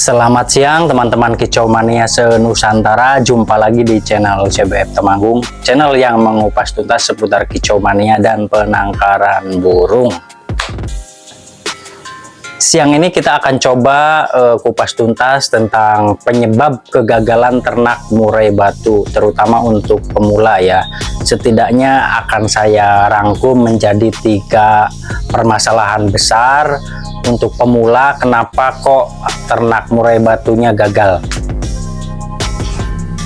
Selamat siang teman-teman kicau mania se-Nusantara. Jumpa lagi di channel CBF Temanggung, channel yang mengupas tuntas seputar kicau mania dan penangkaran burung. Siang ini kita akan coba kupas tuntas tentang penyebab kegagalan ternak murai batu, terutama untuk pemula ya. Setidaknya akan saya rangkum menjadi 3 permasalahan besar untuk pemula, kenapa kok ternak murai batunya gagal.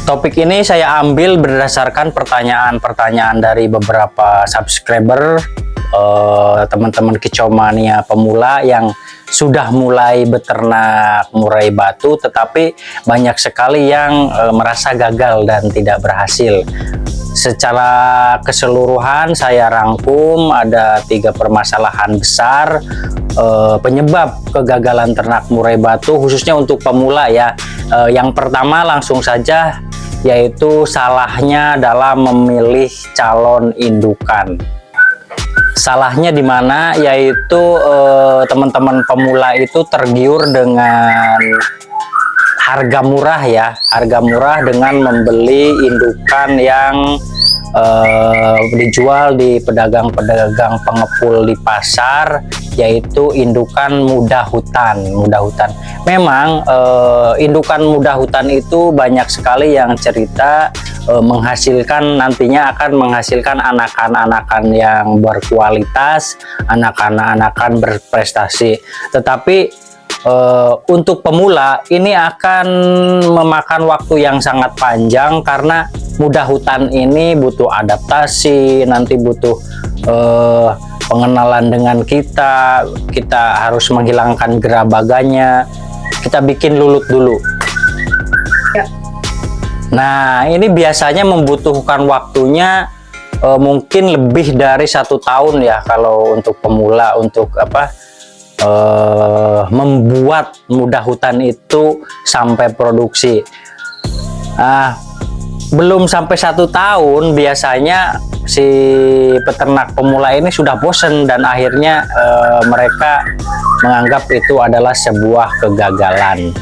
Topik ini saya ambil berdasarkan pertanyaan-pertanyaan dari beberapa subscriber, teman-teman kicau mania pemula yang sudah mulai beternak murai batu, tetapi banyak sekali yang merasa gagal dan tidak berhasil. Secara keseluruhan saya rangkum ada 3 permasalahan besar penyebab kegagalan ternak murai batu, khususnya untuk pemula ya. Yang pertama langsung saja, yaitu salahnya dalam memilih calon indukan. Salahnya di mana? Yaitu teman-teman pemula itu tergiur dengan harga murah ya, harga murah dengan membeli indukan yang dijual di pedagang-pedagang pengepul di pasar, yaitu indukan muda hutan. Memang indukan muda hutan itu banyak sekali yang cerita menghasilkan, nantinya akan menghasilkan anakan-anakan yang berkualitas, anakan-anakan berprestasi. Tetapi untuk pemula ini akan memakan waktu yang sangat panjang, karena muda hutan ini butuh adaptasi, nanti butuh pengenalan dengan kita harus menghilangkan gerabagannya, kita bikin lulut dulu ya. Nah, ini biasanya membutuhkan waktunya mungkin lebih dari 1 tahun ya, kalau untuk pemula, untuk membuat muda hutan itu sampai produksi. Belum sampai 1 tahun biasanya si peternak pemula ini sudah bosen, dan akhirnya mereka menganggap itu adalah sebuah kegagalan.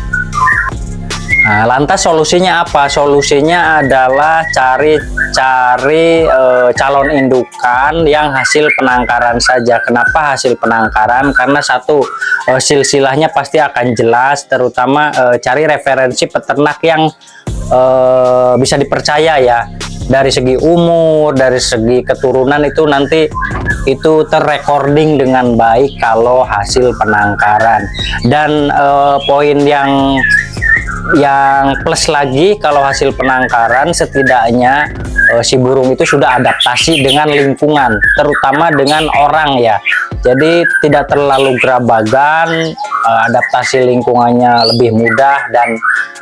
Nah, lantas solusinya apa? Solusinya adalah cari calon indukan yang hasil penangkaran saja. Kenapa hasil penangkaran? Karena satu, silsilahnya pasti akan jelas, terutama cari referensi peternak yang bisa dipercaya ya, dari segi umur, dari segi keturunan, itu nanti itu terrecording dengan baik kalau hasil penangkaran. Dan poin yang plus lagi, kalau hasil penangkaran setidaknya si burung itu sudah adaptasi dengan lingkungan, terutama dengan orang ya. Jadi tidak terlalu gerabagan, adaptasi lingkungannya lebih mudah, dan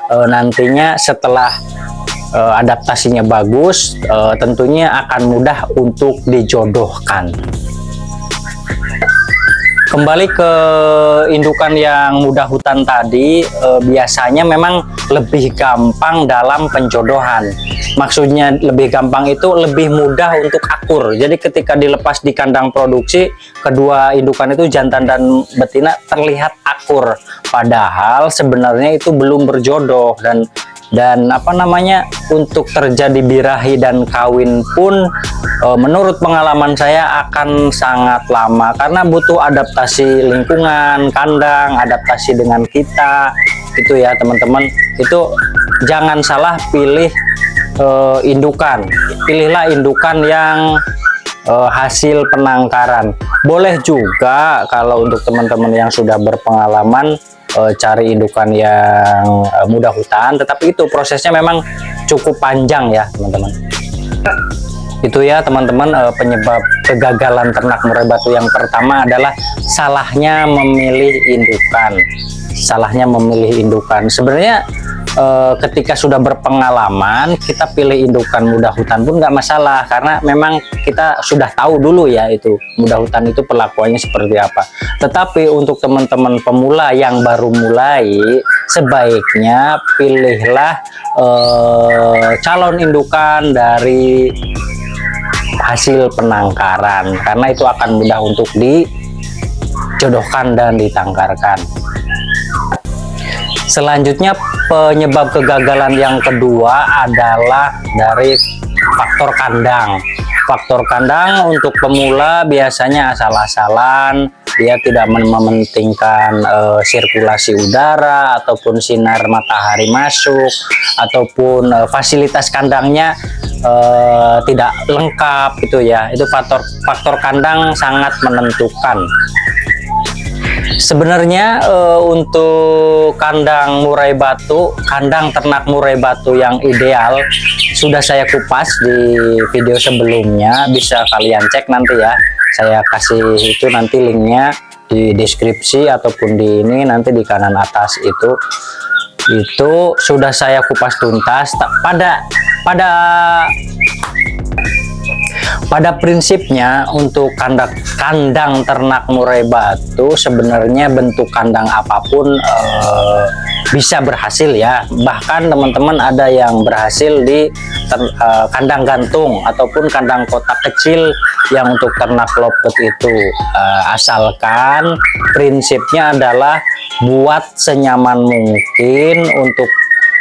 nantinya setelah adaptasinya bagus, tentunya akan mudah untuk dijodohkan. Kembali ke indukan yang muda hutan tadi, biasanya memang lebih gampang dalam penjodohan. Maksudnya lebih gampang itu lebih mudah untuk akur. Jadi ketika dilepas di kandang produksi, kedua indukan itu, jantan dan betina, terlihat akur. Padahal sebenarnya itu belum berjodoh, dan untuk terjadi birahi dan kawin pun menurut pengalaman saya akan sangat lama, karena butuh adaptasi lingkungan, kandang, adaptasi dengan kita itu ya teman-teman. Itu jangan salah pilih indukan, pilihlah indukan yang hasil penangkaran. Boleh juga kalau untuk teman-teman yang sudah berpengalaman cari indukan yang muda hutan, tetapi itu prosesnya memang cukup panjang ya teman-teman. Itu ya teman-teman, penyebab kegagalan ternak murai batu yang pertama adalah salahnya memilih indukan. Sebenarnya ketika sudah berpengalaman, kita pilih indukan muda hutan pun nggak masalah, karena memang kita sudah tahu dulu ya itu muda hutan itu perlakuannya seperti apa. Tetapi untuk teman-teman pemula yang baru mulai, sebaiknya pilihlah calon indukan dari hasil penangkaran, karena itu akan mudah untuk dijodohkan dan ditangkarkan. Selanjutnya penyebab kegagalan yang kedua adalah dari faktor kandang. Faktor kandang untuk pemula biasanya asal-asalan, dia tidak mementingkan sirkulasi udara ataupun sinar matahari masuk, ataupun fasilitas kandangnya tidak lengkap gitu ya. Itu faktor kandang sangat menentukan. Sebenarnya untuk kandang murai batu, kandang ternak murai batu yang ideal sudah saya kupas di video sebelumnya, bisa kalian cek nanti ya. Saya kasih itu nanti linknya di deskripsi ataupun di ini nanti di kanan atas itu sudah saya kupas tuntas. Pada prinsipnya untuk kandang ternak murai batu sebenarnya bentuk kandang apapun bisa berhasil ya. Bahkan teman-teman ada yang berhasil di kandang gantung ataupun kandang kotak kecil yang untuk ternak lopet itu, asalkan prinsipnya adalah buat senyaman mungkin untuk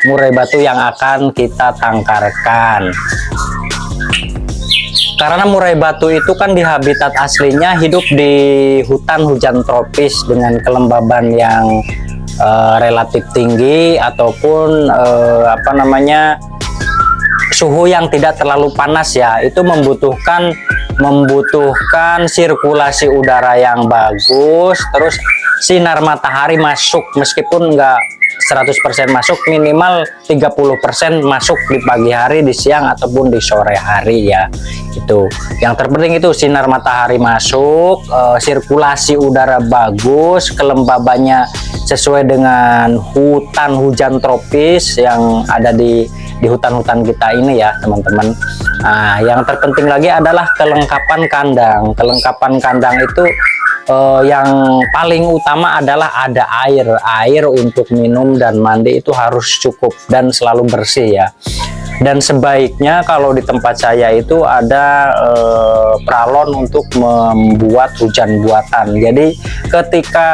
murai batu yang akan kita tangkarkan. Karena murai batu itu kan di habitat aslinya hidup di hutan hujan tropis dengan kelembaban yang relatif tinggi ataupun suhu yang tidak terlalu panas ya. Itu membutuhkan sirkulasi udara yang bagus, terus sinar matahari masuk, meskipun enggak 100% masuk, minimal 30% masuk di pagi hari, di siang ataupun di sore hari ya. Itu yang terpenting, itu sinar matahari masuk, sirkulasi udara bagus, kelembabannya sesuai dengan hutan hujan tropis yang ada di hutan-hutan kita ini ya teman-teman. Nah, yang terpenting lagi adalah kelengkapan kandang. Kelengkapan kandang itu yang paling utama adalah ada air untuk minum dan mandi itu harus cukup dan selalu bersih ya. Dan sebaiknya kalau di tempat saya itu ada pralon untuk membuat hujan buatan. Jadi ketika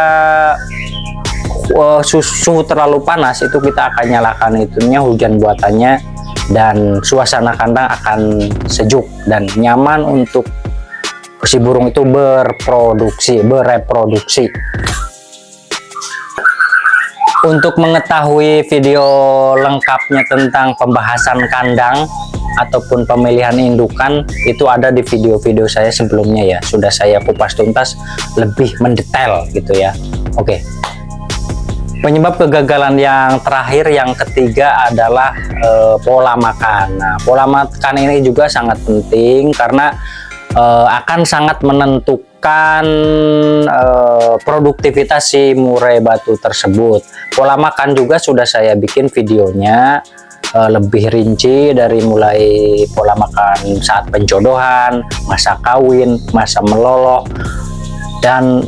suhu terlalu panas itu kita akan nyalakan itunya hujan buatannya, dan suasana kandang akan sejuk dan nyaman untuk si burung itu bereproduksi. Untuk mengetahui video lengkapnya tentang pembahasan kandang ataupun pemilihan indukan, itu ada di video-video saya sebelumnya ya, sudah saya kupas tuntas lebih mendetail gitu ya. Oke. Penyebab kegagalan yang terakhir, yang ketiga adalah pola makan. Nah, pola makan ini juga sangat penting karena akan sangat menentukan produktivitas si murai batu tersebut. Pola makan juga sudah saya bikin videonya lebih rinci, dari mulai pola makan saat penjodohan, masa kawin, masa meloloh, dan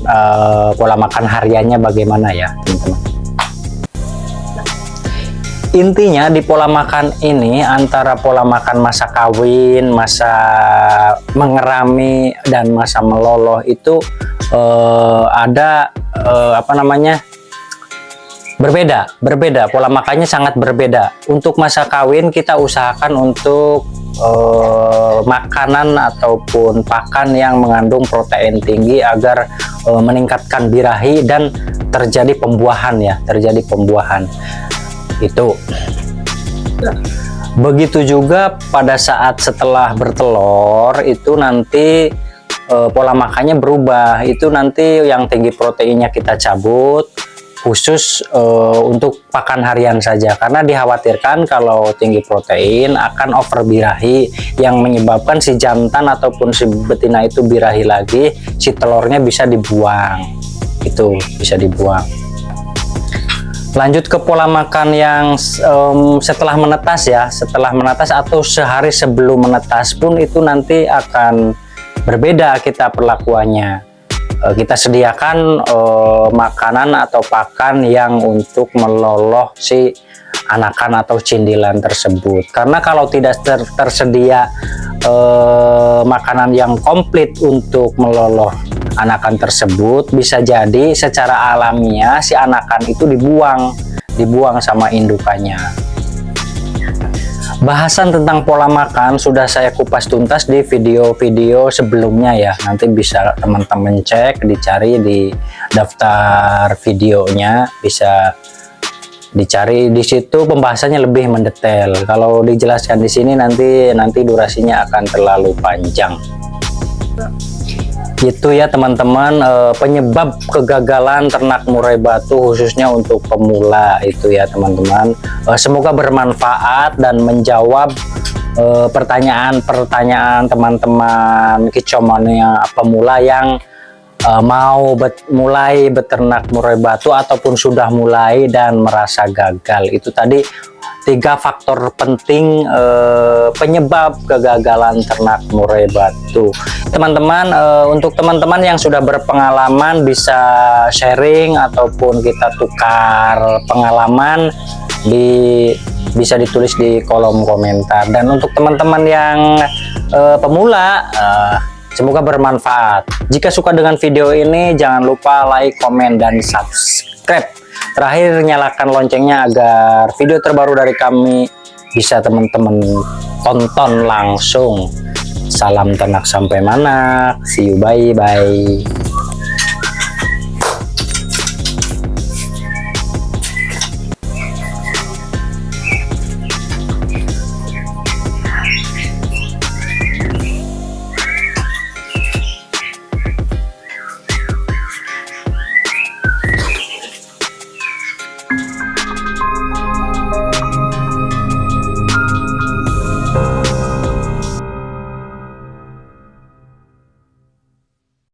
pola makan hariannya bagaimana ya teman-teman. Intinya di pola makan ini, antara pola makan masa kawin, masa mengerami, dan masa meloloh itu ada berbeda. Pola makannya sangat berbeda. Untuk masa kawin kita usahakan untuk makanan ataupun pakan yang mengandung protein tinggi agar meningkatkan birahi dan terjadi pembuahan ya, itu. Begitu juga pada saat setelah bertelur itu nanti pola makannya berubah. Itu nanti yang tinggi proteinnya kita cabut, khusus untuk pakan harian saja, karena dikhawatirkan kalau tinggi protein akan over birahi yang menyebabkan si jantan ataupun si betina itu birahi lagi, si telurnya bisa dibuang. Itu bisa dibuang. Lanjut ke pola makan yang setelah menetas ya, atau sehari sebelum menetas pun itu nanti akan berbeda kita perlakuannya. Kita sediakan makanan atau pakan yang untuk meloloh si anakan atau cindilan tersebut. Karena kalau tidak tersedia makanan yang komplit untuk meloloh anakan tersebut, bisa jadi secara alamiah si anakan itu dibuang dibuang sama indukannya. Bahasan tentang pola makan sudah saya kupas tuntas di video-video sebelumnya ya. Nanti bisa teman-teman cek, dicari di daftar videonya, bisa dicari di situ, pembahasannya lebih mendetail. Kalau dijelaskan di sini nanti durasinya akan terlalu panjang. Itu ya teman-teman, penyebab kegagalan ternak murai batu khususnya untuk pemula itu ya teman-teman. Semoga bermanfaat dan menjawab pertanyaan-pertanyaan teman-teman kicomania pemula yang mau mulai beternak murai batu ataupun sudah mulai dan merasa gagal. Itu tadi 3 faktor penting penyebab kegagalan ternak murai batu. Teman-teman, untuk teman-teman yang sudah berpengalaman bisa sharing ataupun kita tukar pengalaman bisa ditulis di kolom komentar. Dan untuk teman-teman yang pemula, semoga bermanfaat. Jika suka dengan video ini, jangan lupa like, komen, dan subscribe. Terakhir, nyalakan loncengnya agar video terbaru dari kami bisa teman-teman tonton langsung. Salam ternak sampai mana. See you, bye-bye.